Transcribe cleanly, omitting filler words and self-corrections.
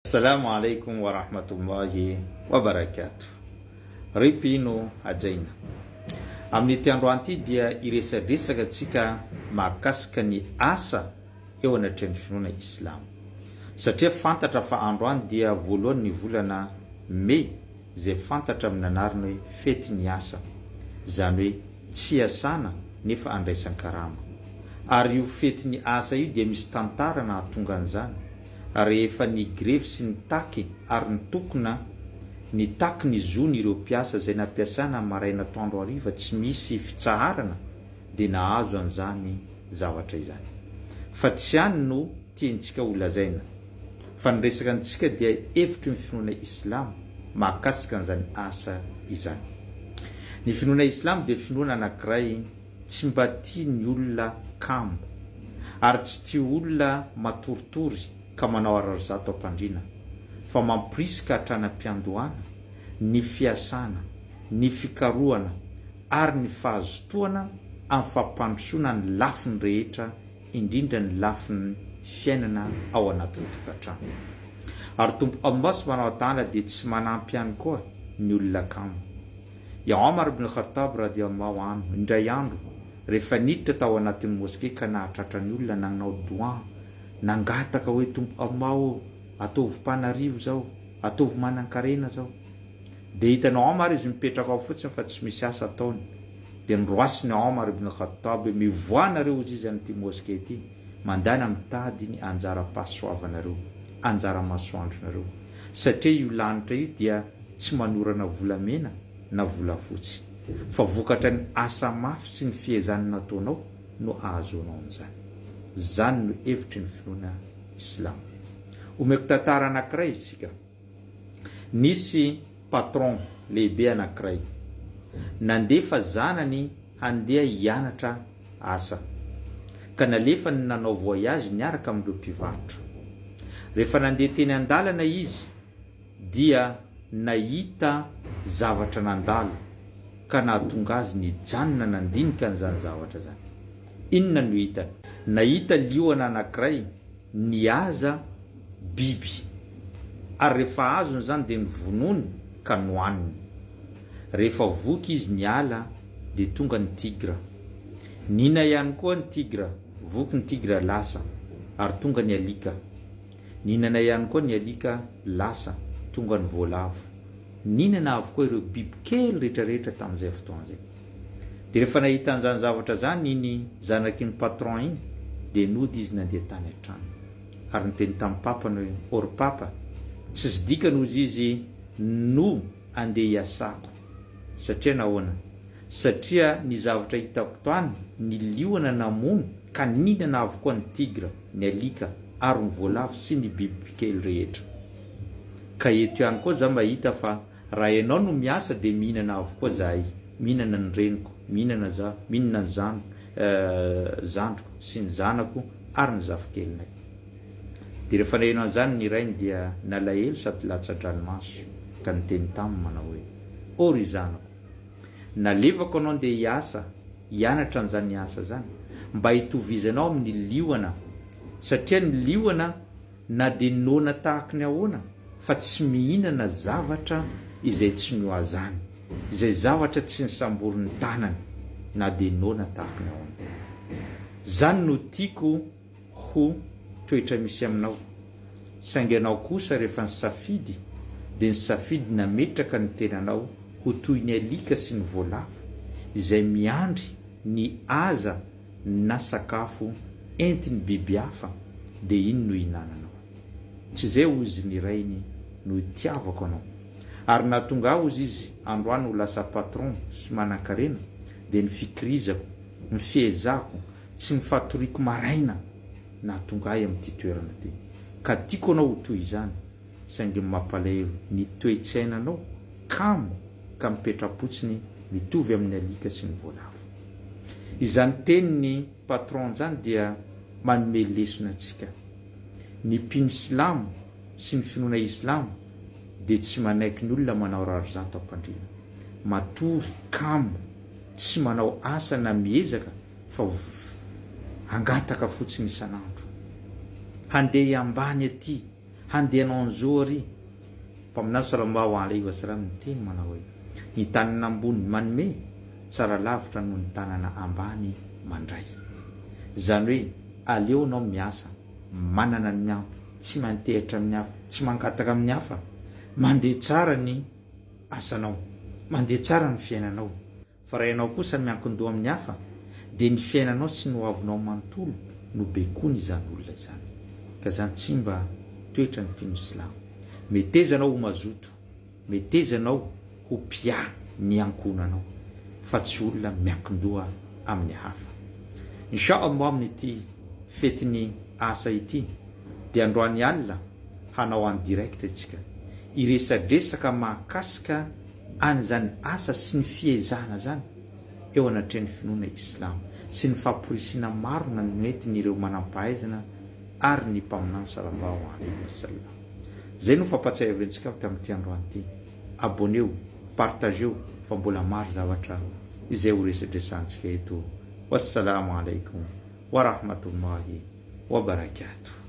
Assalamu alaikum wa rahmatullahi wa barakatuh. Ripino ajaina. Amin'ny androany ity dia iresadresaka antsika mahakasika ny asa eo anatrehan'ny finoana Islam. Satria fantatra fa androany dia voalohany ny volana Mei, izay fantatra amin'ny anarana hoe fety ny asa. Izany hoe tsy asana nefa andraisan-karama. Ary io fety ny asa io dia misy tantara nahatonga an'izany. Rehefa ny grevy sy ny taky ary ny taky ny zony ireo mpiasa izay nampiasana maraina atoandro hariva tsy misy fitsaharana dia nahazo an'izany zavatra izany. Fa tsy hany no tiantsika ho lazaina. Fa ny resaka antsika dia hevitry ny finoana Islam mahakasika an'izany asa izany. Ny finoana Islam dia finoana anankiray tsy mba tia ny olona kamo ary tsy tia olona matoritory ka manao ararizato ampandrina, fa mampirisika hatranam-piandohana, ny fiasana, ny fikarohana ary ny fahazotoana amin'ny fampandrosoana ny lafiny rehetra, indrindra ny lafiny fiainana ao anatin'ny tokantrano. Ary Tompo Allah subhanahu wa ta'ala dia tsy manampy ihany koa ny olona kamo. Omar ibn Khattab radiyallahu anhu indray andro rehefa niditra tao anatin'ny moské ka nahatratra ny olona nanao doa, nangataka hoe Tompo Allah, ataovy mpanarivo zao, ataovy manan-karena zao. Dia hitanao Omar izy mipetraka ao fotsiny fa tsy misy asa ataony. Dia nyroasiny Omar ibn Khattab mivoanareo izy an'ity moské ity, mandana mitady ny anjara-pahasoavanareo, anjara-masoandronareo. Satria io lanitra io dia tsy manorana volamena na volafotsy, fa vokatra ny asa mafy sy ny fiezany nataonao no ahazoanao an'izany. Zany no hevitry ny finoana Islam. Omeko tantara anankiray isika. Nisy patron lehibe anankiray nandefa zanany handeha hianatra asa, ka nalefa ny nanao voyage niaraka amin'ireo mpivarotra. Rehefa nandeha teny an-dalana izy dia nahita zavatra nandalo ka nahatonga azy nijanona nandinika an'izany zavatra zany. Inona no hitany? Nahita liona anankiray nihaza biby, ary rehefa azony zany dia nivonony ka nohaniny. Rehefa voky izy niala dia tonga ny tigra. Nina ihany koa ny tigra, voky ny tigra lasa ary tonga ny alika. Ninana ihany koa ny alika lasa, tonga ny voalavo. Ninana avokoa ireo biby kely rehetrarehetra tamin'izay fotoana izay. Dia rehefa nahita an'izany zavatra zany iny zanaky ny patron iny, dia nody izy nandeha tany an-trano ary niteny tamin'ny papany hoe or papa, tsy zidika nozy izy no andeha hiasako. Satria nahoana? Satria ny zavatra hitako tany, ny liona namono ka ninana avokoa ny tigra, ny alika ary ny voalavo sy ny biby kely rehetra. Ka eto ihany koa za mahita fa raha ianao no miasa dia mihinana avokoa zahay, mihinana ny reniko, mihinana za, mihinana ny zandriko sy ny zanako ary ny zafikelina. Dia rehefa naheno an'izany ny rainy dia nalahelo sady latsa-dranomaso ka niteny taminy manao hoe o ry zanako, nalevako anao andeha hiasa, hianatra an'izany asa zany mba hitovizanao amin'ny liona, satria ny liona na dia nona tahaka ny ahoana fa tsy mihinana zavatra izay tsy noazany, izay zavatra tsy nisamborin'ny tanany, na dia nona tahaka ny ahoana. Zany no tiako ho toetra misy aminao. Saingy ianao kosa rehefa nisafidy dia nisafidy nametraka ny tenanao ho toy ny alika sy ny voalavo izay miandry ny aza na sakafo entiny biby hafa, dia iny no hinananao. Tsy izay hoy izy ny rainy no itiavako anao. Ary nahatonga aho izy androany ho lasa patron sy manan-karena dia ny fikirizako, ny fiezako, tsy ny fatoriako maraina nahatonga ahy amin'ity toerana ty. Ka tiako anao ho toy izany, saingy mampalahelo ny toe-tsainanao kamo ka mipetra-potsiny mitovy amin'ny alika sy ny voalavo. Izany teniny patron zany dia manome lesona antsika. Ny mpino Islam sy ny finoana Islam dia tsy manaiky ny olona manao rarizato ampandrina, matory, kamo, tsy manao asa na miezaka fa hangataka fotsiny isan'andro. Handeha ambany aty, handehanao an'izao ary mpaminany sallallahu alaihi wasallam ny teny manao hoe ny tanana ambony manome tsara lavitra noho ny tanana ambany mandray. Zany hoe aleo anao miasa manana ny hafa, tsy mantehitra amin'ny hafa, tsy mankataka amin'ny hafa, mandeha tsara ny asanao, mandeha tsara ny fiainanao. Fa raha ianao kosa miankin-doha amin'ny hafa dia ny fiainanao sy ny hoavinao manontolo no bekoiny izany olona izany. Ka zany tsy mba toetra ny mpino Islamo. Metezanao ho mazoto, metezanao ho pia ny ankonanao, fa tsy olona miankin-doha amin'ny hafa. Inshallah amin'ity fetiny asa ity dia androany alina hanao en direct antsika iresadresaka mahakasika an'izany asa sy ny fiezahana zany eo anatrehan'ny finoana Islamo sy ny famporisina maro na nentin'ireo manam-pahaizana ary ny mpaminany sallallahu alaihi wasallam. Zay no fampatsiahy aventsika tamin'ity androany ity. Abonneo, partageo fa mbola maro zavatra izay ho resadresantsika eto. Wassalamu alaikum wa rahmatullahi wa barakatuh.